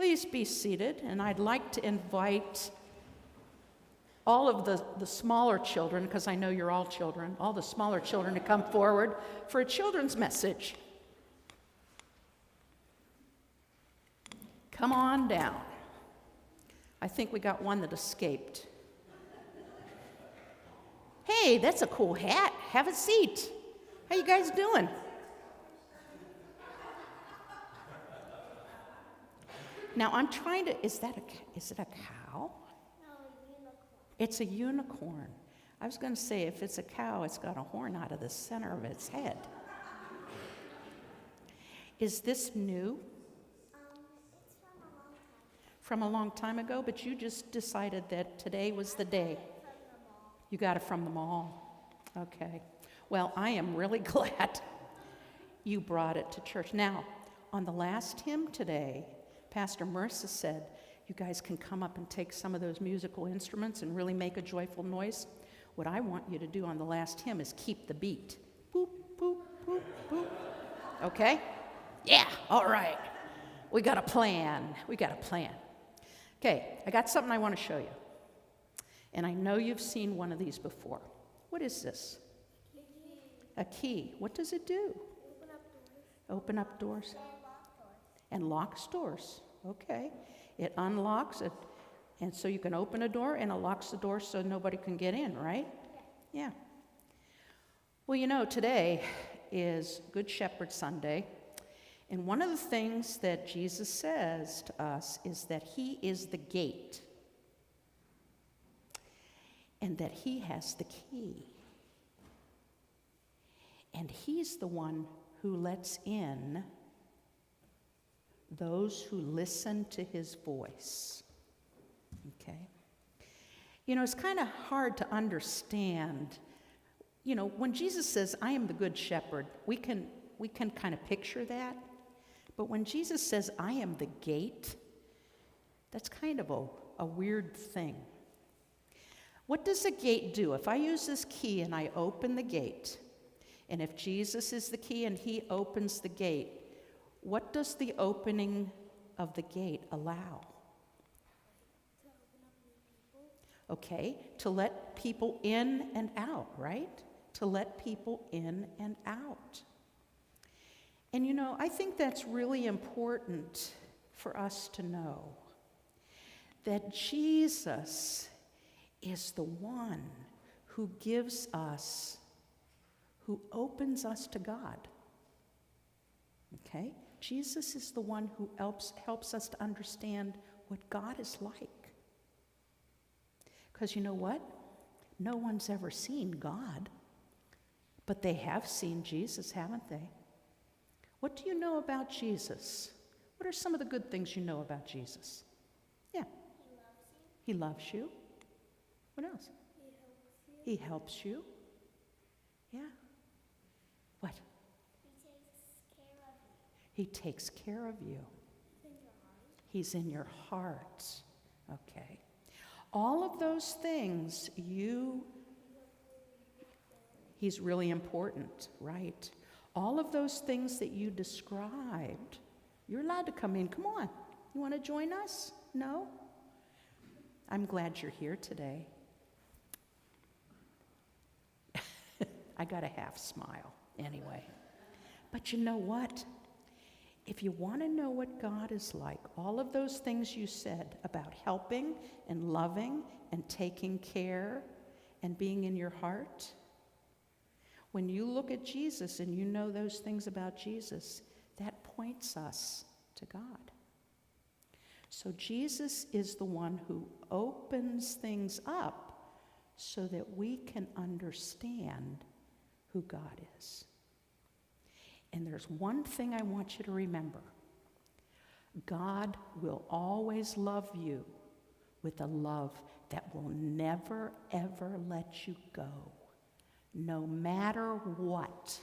Please be seated, and I'd like to invite all of the smaller children, because I know you're all children, all the smaller children to come forward for a children's message. Come on down. I think we got one that escaped. Hey, that's a cool hat. Have a seat. How you guys doing? Now I'm trying to, is it a cow? No, a unicorn. It's a unicorn. I was going to say, if it's a cow, it's got a horn out of the center of its head. Is this new? It's from a long time. From a long time ago, but you just decided that today was the day. From the mall. You got it from the mall. Okay. Well, I am really glad you brought it to church. Now, on the last hymn today, Pastor Marissa said, you guys can come up and take some of those musical instruments and really make a joyful noise. What I want you to do on the last hymn is keep the beat. Boop, boop, boop, boop. Okay? Yeah, all right. We got a plan. Okay, I got something I want to show you. And I know you've seen one of these before. What is this? A key. What does it do? Open up doors. And locks doors. Okay. It unlocks it, and so you can open a door, and it locks the door so nobody can get in, right? Yeah. Well, you know, today is Good Shepherd Sunday, and one of the things that Jesus says to us is that he is the gate, and that he has the key. And he's the one who lets in those who listen to his voice. Okay? You know, it's kind of hard to understand. You know, when Jesus says, I am the good shepherd, we can kind of picture that. But when Jesus says, I am the gate, that's kind of a weird thing. What does a gate do? If I use this key and I open the gate, and if Jesus is the key and he opens the gate, what does the opening of the gate allow? Okay, to let people in and out, right? To let people in and out. And you know, I think that's really important for us to know that Jesus is the one who gives us, who opens us to God. Okay? Jesus is the one who helps us to understand what God is like. Because you know what? No one's ever seen God, but they have seen Jesus, haven't they? What do you know about Jesus? What are some of the good things you know about Jesus? Yeah. He loves you. He loves you. What else? He helps you. He helps you. Yeah. What? He takes care of you. He takes care of you. He's in your heart. Okay. All of those things, he's really important, right? All of those things that you described, you're allowed to come in. Come on. You want to join us? No? I'm glad you're here today. I got a half smile anyway. But you know what? If you want to know what God is like, all of those things you said about helping and loving and taking care and being in your heart, when you look at Jesus and you know those things about Jesus, that points us to God. So Jesus is the one who opens things up so that we can understand who God is. And there's one thing I want you to remember. God will always love you with a love that will never, ever let you go, no matter what.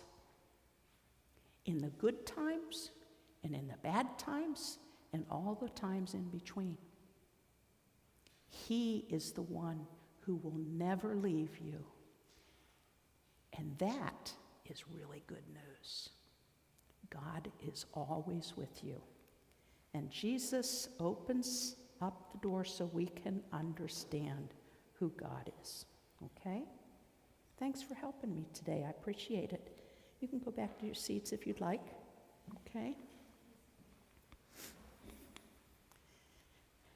In the good times and in the bad times and all the times in between. He is the one who will never leave you. And that is really good news. God is always with you. And Jesus opens up the door so we can understand who God is. Okay? Thanks for helping me today. I appreciate it. You can go back to your seats if you'd like. Okay?